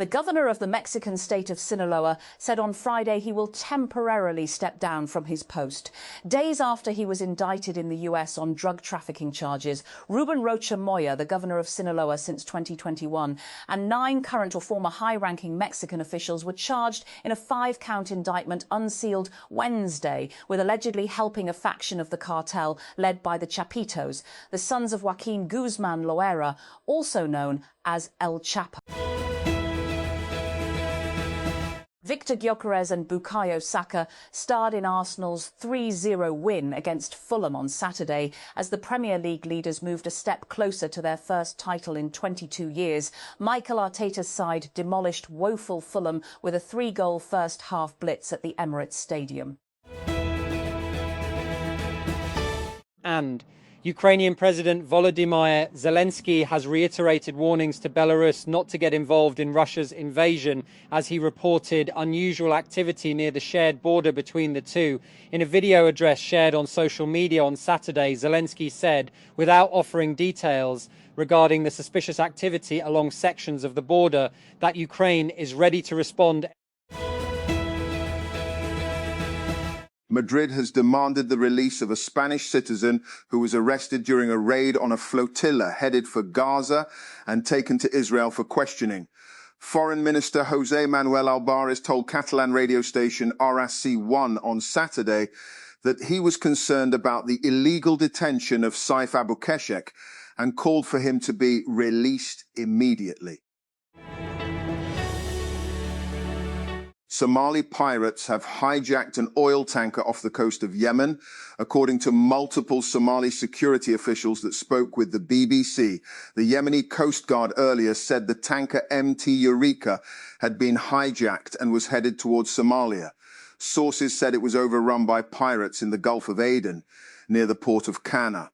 The governor of the Mexican state of Sinaloa said on Friday he will temporarily step down from his post. Days after he was indicted in the US on drug trafficking charges, Ruben Rocha Moya, the governor of Sinaloa since 2021, and 9 current or former high-ranking Mexican officials were charged in a 5-count indictment unsealed Wednesday with allegedly helping a faction of the cartel led by the Chapitos, the sons of Joaquin Guzman Loera, also known as El Chapo. Victor Gyökeres and Bukayo Saka starred in Arsenal's 3-0 win against Fulham on Saturday as the Premier League leaders moved a step closer to their first title in 22 years. Mikel Arteta's side demolished woeful Fulham with a 3-goal first-half blitz at the Emirates Stadium. And Ukrainian President Volodymyr Zelensky has reiterated warnings to Belarus not to get involved in Russia's invasion as he reported unusual activity near the shared border between the two. In a video address shared on social media on Saturday, Zelensky said, without offering details regarding the suspicious activity along sections of the border, that Ukraine is ready to respond. Madrid has demanded the release of a Spanish citizen who was arrested during a raid on a flotilla headed for Gaza and taken to Israel for questioning. Foreign Minister José Manuel Albares told Catalan radio station RSC1 on Saturday that he was concerned about the illegal detention of Saif Abu Keshek and called for him to be released immediately. Somali pirates have hijacked an oil tanker off the coast of Yemen, according to multiple Somali security officials that spoke with the BBC. The Yemeni Coast Guard earlier said the tanker MT Eureka had been hijacked and was headed towards Somalia. Sources said it was overrun by pirates in the Gulf of Aden, near the port of Kana.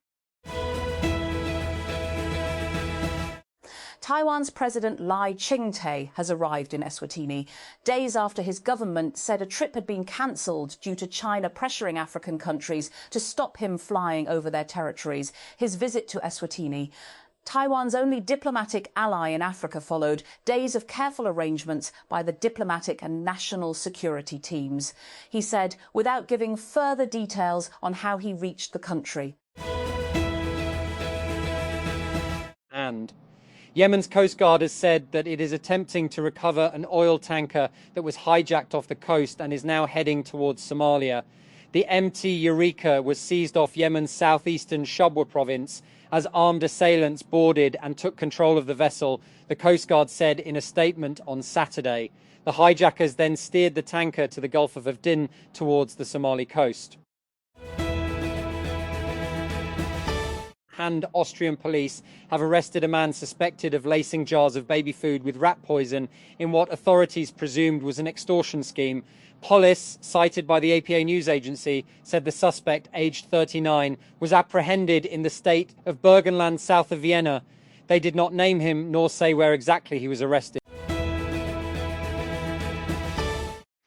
Taiwan's President Lai Ching-te has arrived in Eswatini, days after his government said a trip had been cancelled due to China pressuring African countries to stop him flying over their territories. His visit to Eswatini, Taiwan's only diplomatic ally in Africa, followed days of careful arrangements by the diplomatic and national security teams. He said, without giving further details on how he reached the country. And Yemen's Coast Guard has said that it is attempting to recover an oil tanker that was hijacked off the coast and is now heading towards Somalia. The MT Eureka was seized off Yemen's southeastern Shabwa province as armed assailants boarded and took control of the vessel, the Coast Guard said in a statement on Saturday. The hijackers then steered the tanker to the Gulf of Aden towards the Somali coast. And Austrian police have arrested a man suspected of lacing jars of baby food with rat poison in what authorities presumed was an extortion scheme. Police, cited by the APA news agency, said the suspect, aged 39, was apprehended in the state of Burgenland, south of Vienna. They did not name him nor say where exactly he was arrested.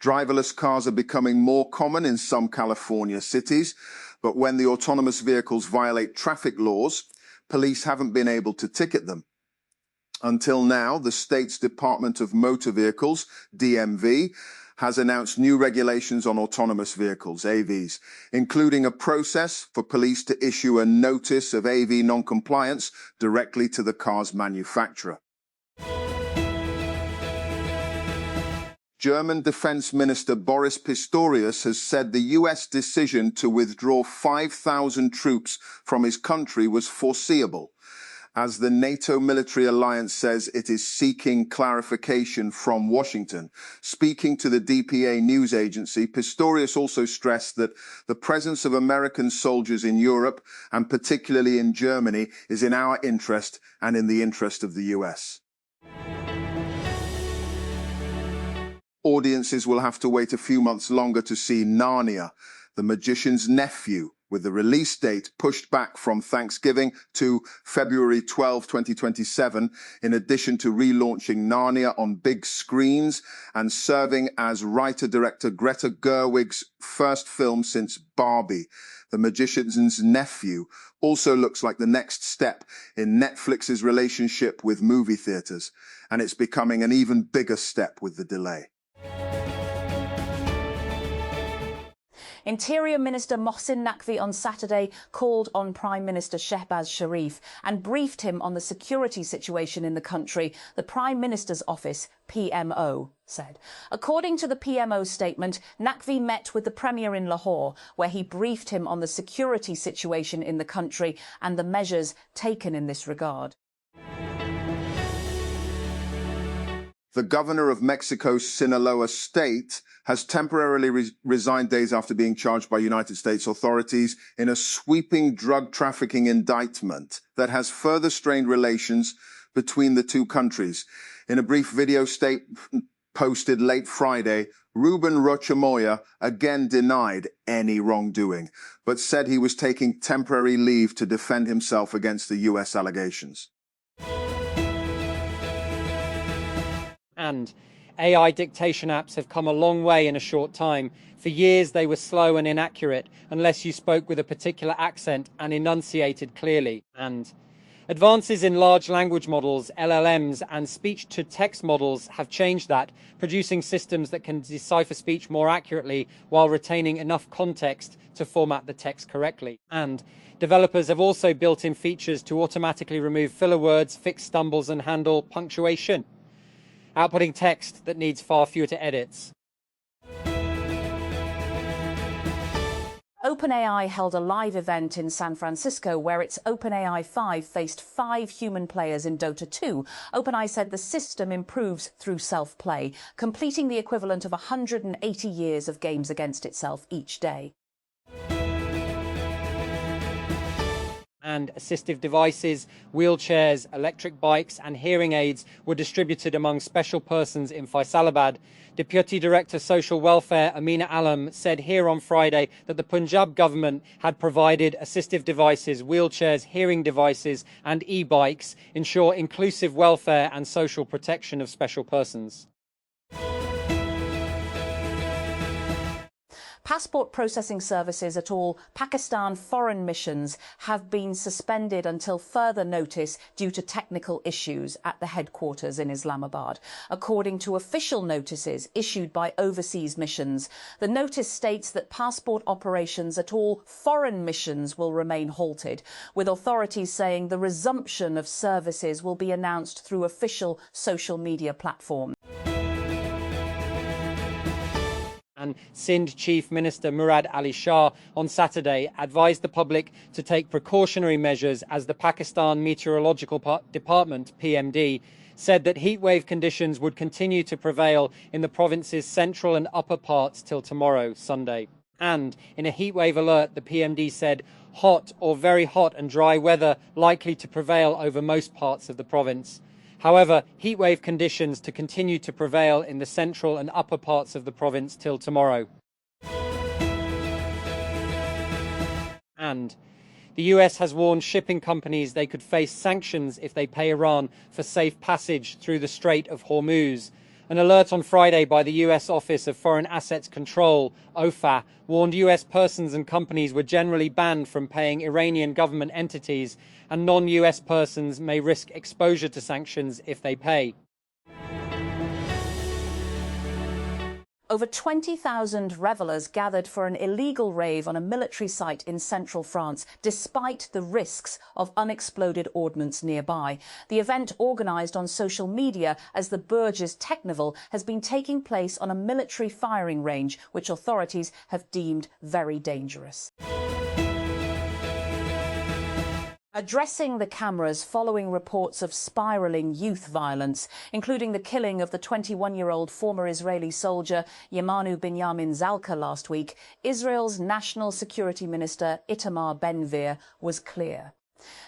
Driverless cars are becoming more common in some California cities, but when the autonomous vehicles violate traffic laws, police haven't been able to ticket them. Until now, the state's Department of Motor Vehicles, DMV, has announced new regulations on autonomous vehicles, AVs, including a process for police to issue a notice of AV non-compliance directly to the car's manufacturer. German Defense Minister Boris Pistorius has said the US decision to withdraw 5,000 troops from his country was foreseeable. As the NATO military alliance says it is seeking clarification from Washington. Speaking to the DPA news agency, Pistorius also stressed that the presence of American soldiers in Europe, and particularly in Germany, is in our interest and in the interest of the US. Audiences will have to wait a few months longer to see Narnia, the magician's nephew, with the release date pushed back from Thanksgiving to February 12, 2027, in addition to relaunching Narnia on big screens and serving as writer-director Greta Gerwig's first film since Barbie. The Magician's Nephew also looks like the next step in Netflix's relationship with movie theaters, and it's becoming an even bigger step with the delay. Interior Minister Mohsin Naqvi on Saturday called on Prime Minister Shehbaz Sharif and briefed him on the security situation in the country, the Prime Minister's office, PMO, said. According to the PMO statement, Naqvi met with the Premier in Lahore, where he briefed him on the security situation in the country and the measures taken in this regard. The governor of Mexico's Sinaloa state has temporarily resigned days after being charged by United States authorities in a sweeping drug trafficking indictment that has further strained relations between the two countries. In a brief video statement posted late Friday, Ruben Rochamoya again denied any wrongdoing, but said he was taking temporary leave to defend himself against the U.S. allegations. And AI dictation apps have come a long way in a short time. For years they were slow and inaccurate unless you spoke with a particular accent and enunciated clearly. And advances in large language models, LLMs, and speech-to-text models have changed that, producing systems that can decipher speech more accurately while retaining enough context to format the text correctly. And developers have also built in features to automatically remove filler words, fix stumbles, and handle punctuation, outputting text that needs far fewer edits. OpenAI held a live event in San Francisco where its OpenAI 5 faced 5 human players in Dota 2. OpenAI said the system improves through self-play, completing the equivalent of 180 years of games against itself each day. And assistive devices, wheelchairs, electric bikes and hearing aids were distributed among special persons in Faisalabad. Deputy Director Social Welfare Amina Alam said here on Friday that the Punjab government had provided assistive devices, wheelchairs, hearing devices and e-bikes, ensure inclusive welfare and social protection of special persons. Passport processing services at all Pakistan foreign missions have been suspended until further notice due to technical issues at the headquarters in Islamabad. According to official notices issued by overseas missions, the notice states that passport operations at all foreign missions will remain halted, with authorities saying the resumption of services will be announced through official social media platforms. And Sindh Chief Minister Murad Ali Shah on Saturday advised the public to take precautionary measures as the Pakistan Meteorological Department, PMD, said that heatwave conditions would continue to prevail in the province's central and upper parts till tomorrow, Sunday. And in a heatwave alert, the PMD said hot or very hot and dry weather likely to prevail over most parts of the province. However, heatwave conditions to continue to prevail in the central and upper parts of the province till tomorrow. And the US has warned shipping companies they could face sanctions if they pay Iran for safe passage through the Strait of Hormuz. An alert on Friday by the US Office of Foreign Assets Control, OFA, warned US persons and companies were generally banned from paying Iranian government entities, and non-US persons may risk exposure to sanctions if they pay. Over 20,000 revellers gathered for an illegal rave on a military site in central France, despite the risks of unexploded ordnance nearby. The event, organised on social media as the Bourges Technival, has been taking place on a military firing range, which authorities have deemed very dangerous. Addressing the cameras following reports of spiralling youth violence, including the killing of the 21-year-old former Israeli soldier Yemanu Binyamin Zalka last week, Israel's National Security Minister Itamar Ben-Gvir was clear.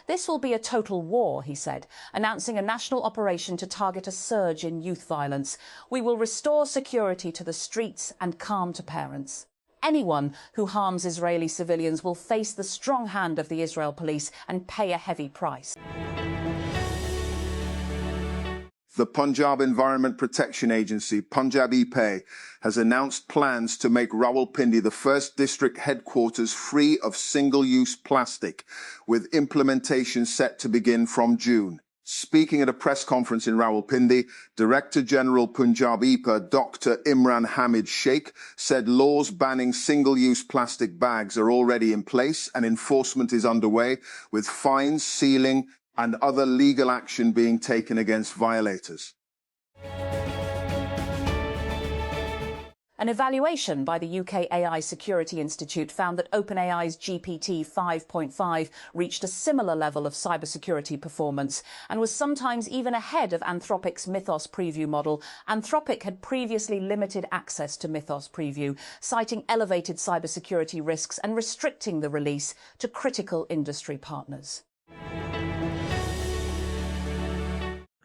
This will be a total war, he said, announcing a national operation to target a surge in youth violence. We will restore security to the streets and calm to parents. Anyone who harms Israeli civilians will face the strong hand of the Israel police and pay a heavy price. The Punjab Environment Protection Agency, Punjab Pehel, has announced plans to make Rawalpindi the first district headquarters free of single-use plastic, with implementation set to begin from June. Speaking at a press conference in Rawalpindi, Director General Punjab EPA Dr. Imran Hamid Sheikh said laws banning single-use plastic bags are already in place and enforcement is underway, with fines, sealing, and other legal action being taken against violators. An evaluation by the UK AI Security Institute found that OpenAI's GPT 5.5 reached a similar level of cybersecurity performance and was sometimes even ahead of Anthropic's Mythos Preview model. Anthropic had previously limited access to Mythos Preview, citing elevated cybersecurity risks and restricting the release to critical industry partners.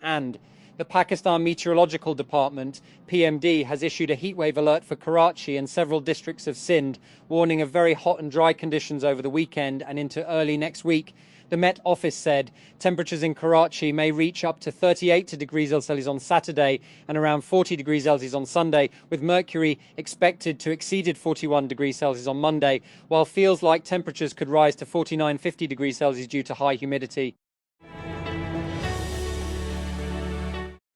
And the Pakistan Meteorological Department, PMD, has issued a heatwave alert for Karachi and several districts of Sindh, warning of very hot and dry conditions over the weekend and into early next week. The Met Office said temperatures in Karachi may reach up to 38 degrees Celsius on Saturday and around 40 degrees Celsius on Sunday, with mercury expected to exceed 41 degrees Celsius on Monday, while feels like temperatures could rise to 49-50 degrees Celsius due to high humidity.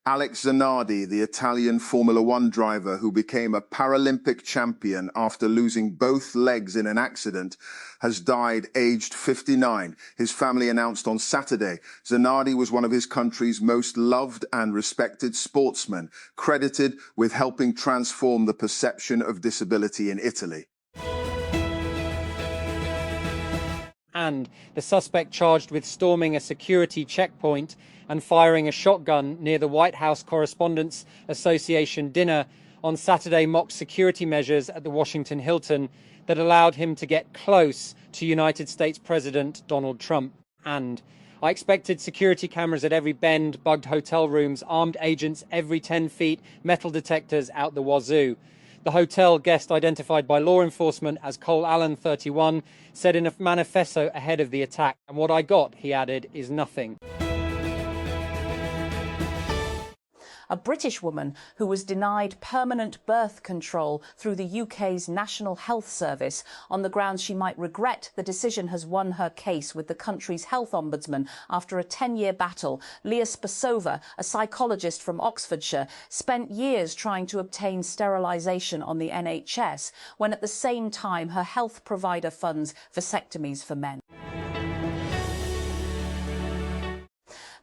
Alex Zanardi, the Italian Formula One driver who became a Paralympic champion after losing both legs in an accident, has died aged 59. His family announced on Saturday. Zanardi was one of his country's most loved and respected sportsmen, credited with helping transform the perception of disability in Italy. And the suspect charged with storming a security checkpoint and firing a shotgun near the White House Correspondents' Association dinner on Saturday mocked security measures at the Washington Hilton that allowed him to get close to United States President Donald Trump. And I expected security cameras at every bend, bugged hotel rooms, armed agents every 10 feet, metal detectors out the wazoo. The hotel guest, identified by law enforcement as Cole Allen, 31, said in a manifesto ahead of the attack, "And what I got," he added, "is nothing." A British woman who was denied permanent birth control through the UK's National Health Service on the grounds she might regret the decision has won her case with the country's health ombudsman after a 10-year battle. Leah Spasova, a psychologist from Oxfordshire, spent years trying to obtain sterilisation on the NHS when at the same time her health provider funds vasectomies for men.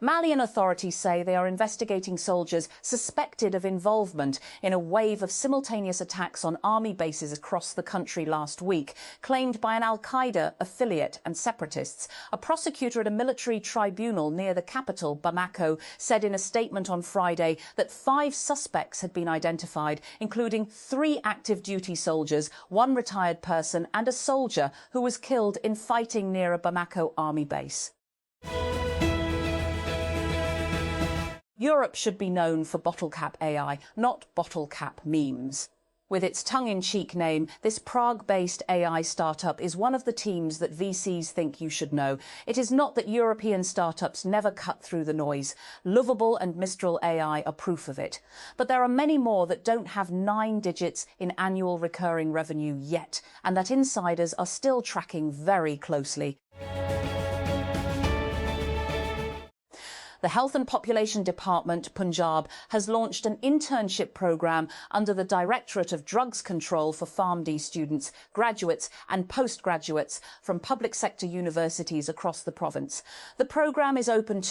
Malian authorities say they are investigating soldiers suspected of involvement in a wave of simultaneous attacks on army bases across the country last week, claimed by an al-Qaeda affiliate and separatists. A prosecutor at a military tribunal near the capital, Bamako, said in a statement on Friday that 5 suspects had been identified, including 3 active duty soldiers, 1 retired person and a soldier who was killed in fighting near a Bamako army base. Europe should be known for bottle cap AI, not bottle cap memes. With its tongue-in-cheek name, this Prague-based AI startup is one of the teams that VCs think you should know. It is not that European startups never cut through the noise. Lovable and Mistral AI are proof of it. But there are many more that don't have 9 digits in annual recurring revenue yet, and that insiders are still tracking very closely. The Health and Population Department, Punjab, has launched an internship programme under the Directorate of Drugs Control for PharmD students, graduates and postgraduates from public sector universities across the province. The programme is open to